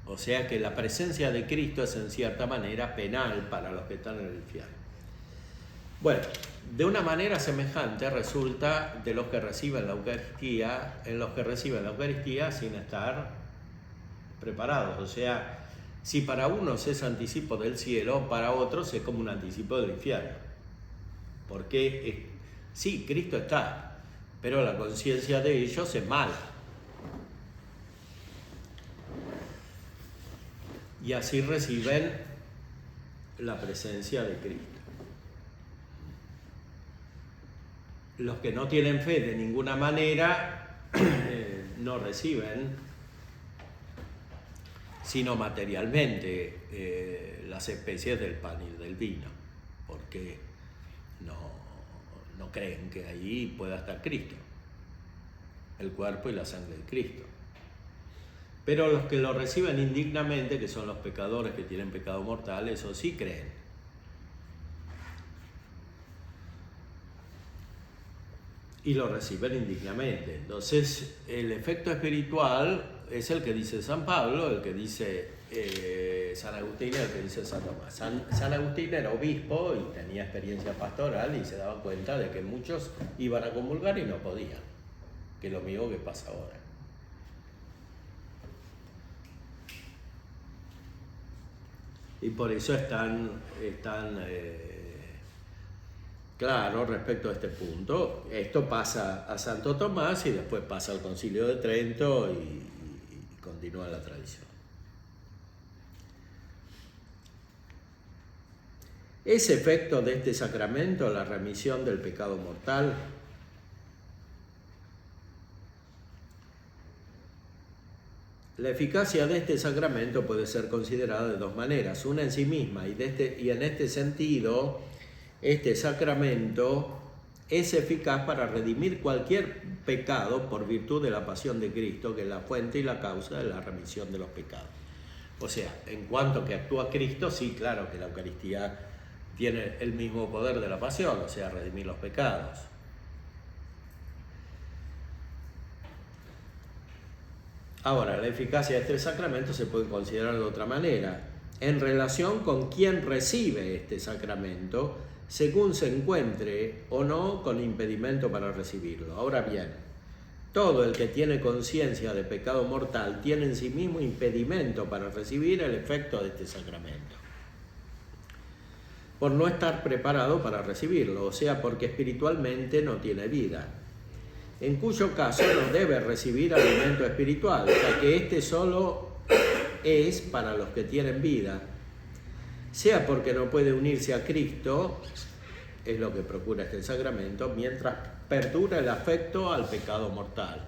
O sea que la presencia de Cristo es en cierta manera penal para los que están en el infierno. Bueno, de una manera semejante resulta de los que reciben la Eucaristía, en los que reciben la Eucaristía sin estar preparados. O sea, si para unos es anticipo del cielo, para otros es como un anticipo del infierno. Porque sí, Cristo está, pero la conciencia de ellos es mala. Y así reciben la presencia de Cristo. Los que no tienen fe de ninguna manera no reciben, sino materialmente, las especies del pan y del vino, porque no creen que ahí pueda estar Cristo, el cuerpo y la sangre de Cristo. Pero los que lo reciben indignamente, que son los pecadores que tienen pecado mortal, eso sí creen. Y lo reciben indignamente. Entonces, el efecto espiritual es el que dice San Pablo, el que dice San Agustín, el que dice San Tomás. San Agustín era obispo y tenía experiencia pastoral y se daba cuenta de que muchos iban a comulgar y no podían, que es lo mismo que pasa ahora. Y por eso están claro respecto a este punto. Esto pasa a Santo Tomás y después pasa al Concilio de Trento y continúa la tradición. ¿Es efecto de este sacramento la remisión del pecado mortal? La eficacia de este sacramento puede ser considerada de dos maneras, una en sí misma, y en este sentido, este sacramento es eficaz para redimir cualquier pecado por virtud de la pasión de Cristo, que es la fuente y la causa de la remisión de los pecados. O sea, en cuanto que actúa Cristo, sí, claro que la Eucaristía tiene el mismo poder de la pasión, o sea, redimir los pecados. Ahora, la eficacia de este sacramento se puede considerar de otra manera, en relación con quien recibe este sacramento, según se encuentre o no con impedimento para recibirlo. Ahora bien, todo el que tiene conciencia de pecado mortal tiene en sí mismo impedimento para recibir el efecto de este sacramento. por no estar preparado para recibirlo, o sea, porque espiritualmente no tiene vida, en cuyo caso no debe recibir alimento espiritual, ya que este solo es para los que tienen vida, sea porque no puede unirse a Cristo, es lo que procura este sacramento, mientras perdura el afecto al pecado mortal.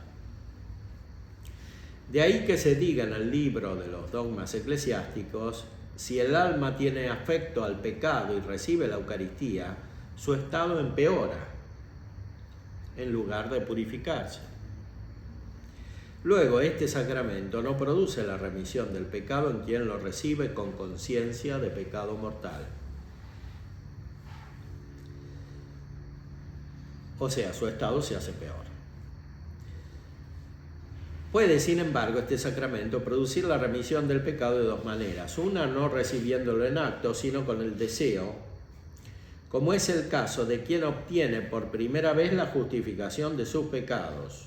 De ahí que se diga en el libro de los dogmas eclesiásticos, si el alma tiene afecto al pecado y recibe la Eucaristía, su estado empeora, en lugar de purificarse. Luego, este sacramento no produce la remisión del pecado en quien lo recibe con conciencia de pecado mortal. O sea, su estado se hace peor. Puede, sin embargo, este sacramento producir la remisión del pecado de dos maneras. Una, no recibiéndolo en acto, sino con el deseo, como es el caso de quien obtiene por primera vez la justificación de sus pecados.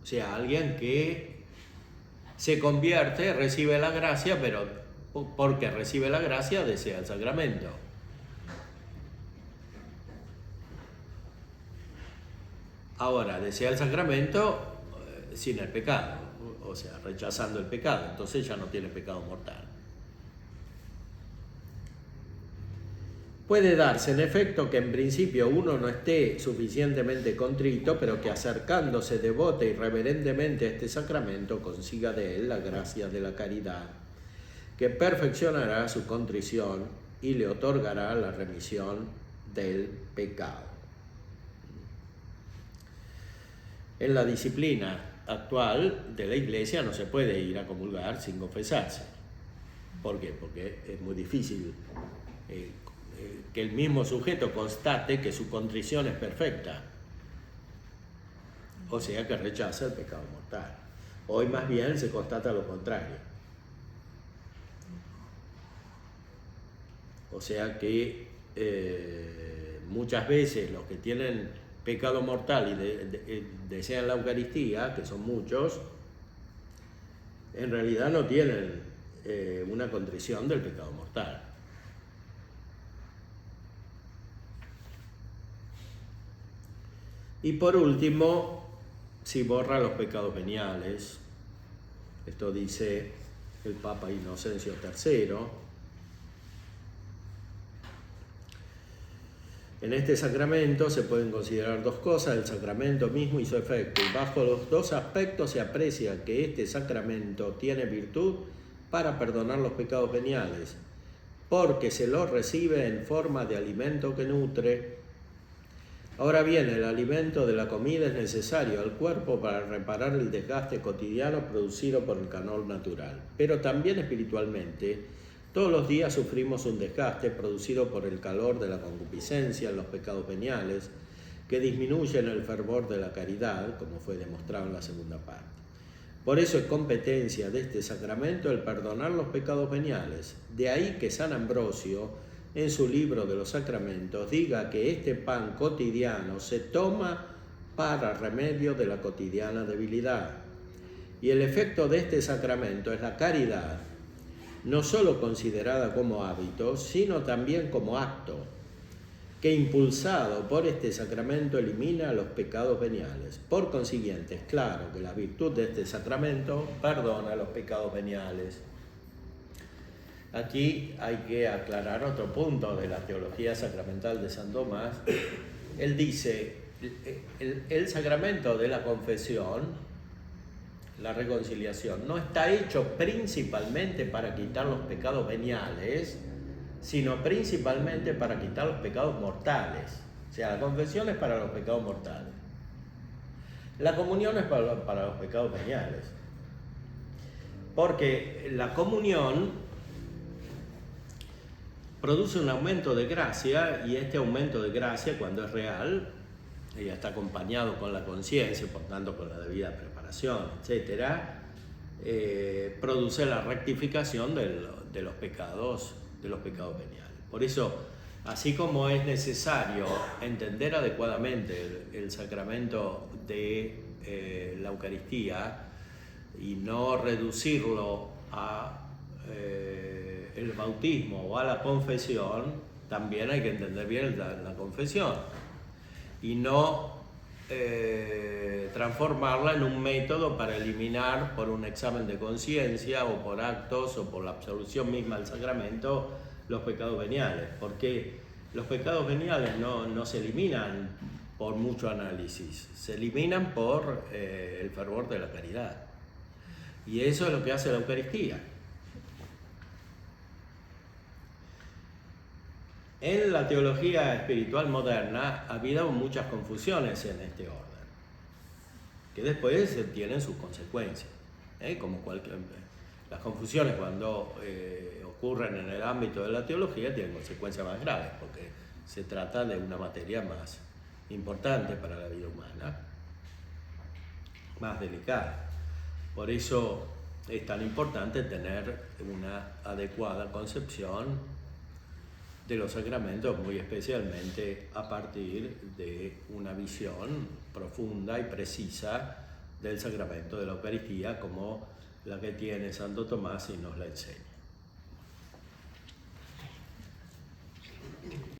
O sea, alguien que se convierte, recibe la gracia, pero porque recibe la gracia desea el sacramento. Ahora, desea el sacramento sin el pecado, o sea, rechazando el pecado, entonces ya no tiene pecado mortal. Puede darse, en efecto, que en principio uno no esté suficientemente contrito, pero que acercándose devota y reverentemente a este sacramento consiga de él la gracia de la caridad, que perfeccionará su contrición y le otorgará la remisión del pecado. En la disciplina actual de la Iglesia no se puede ir a comulgar sin confesarse. ¿Por qué? Porque es muy difícil que el mismo sujeto constate que su contrición es perfecta, o sea que rechaza el pecado mortal. Hoy más bien se constata lo contrario. O sea que muchas veces los que tienen pecado mortal y desean la Eucaristía, que son muchos, en realidad no tienen una contrición del pecado mortal. Y por último, si borra los pecados veniales, esto dice el Papa Inocencio III, en este sacramento se pueden considerar dos cosas, el sacramento mismo y su efecto, y bajo los dos aspectos se aprecia que este sacramento tiene virtud para perdonar los pecados veniales, porque se lo recibe en forma de alimento que nutre. Ahora bien, el alimento de la comida es necesario al cuerpo para reparar el desgaste cotidiano producido por el calor natural, pero también espiritualmente. Todos los días sufrimos un desgaste producido por el calor de la concupiscencia en los pecados veniales, que disminuyen el fervor de la caridad, como fue demostrado en la segunda parte. Por eso es competencia de este sacramento el perdonar los pecados veniales. De ahí que San Ambrosio, en su libro de los sacramentos, diga que este pan cotidiano se toma para remedio de la cotidiana debilidad. Y el efecto de este sacramento es la caridad, no solo considerada como hábito, sino también como acto, que impulsado por este sacramento elimina los pecados veniales. Por consiguiente, es claro que la virtud de este sacramento perdona los pecados veniales. Aquí hay que aclarar otro punto de la teología sacramental de San Tomás. Él dice, el sacramento de la confesión, la reconciliación, no está hecho principalmente para quitar los pecados veniales, sino principalmente para quitar los pecados mortales. O sea, la confesión es para los pecados mortales. La comunión es para los pecados veniales. Porque la comunión produce un aumento de gracia, y este aumento de gracia, cuando es real, ella está acompañado con la conciencia, por tanto con la debida preparación, etc., produce la rectificación de los pecados veniales. Por eso, así como es necesario entender adecuadamente el sacramento de la Eucaristía y no reducirlo a el bautismo o a la confesión, también hay que entender bien la confesión y no transformarla en un método para eliminar por un examen de conciencia o por actos o por la absolución misma del sacramento los pecados veniales, porque los pecados veniales no se eliminan por mucho análisis, se eliminan por el fervor de la caridad. Y eso es lo que hace la Eucaristía. En la teología espiritual moderna ha habido muchas confusiones en este orden, que después tienen sus consecuencias, como las confusiones cuando ocurren en el ámbito de la teología tienen consecuencias más graves, porque se trata de una materia más importante para la vida humana, más delicada. Por eso es tan importante tener una adecuada concepción de los sacramentos, muy especialmente a partir de una visión profunda y precisa del sacramento de la Eucaristía, como la que tiene Santo Tomás y nos la enseña.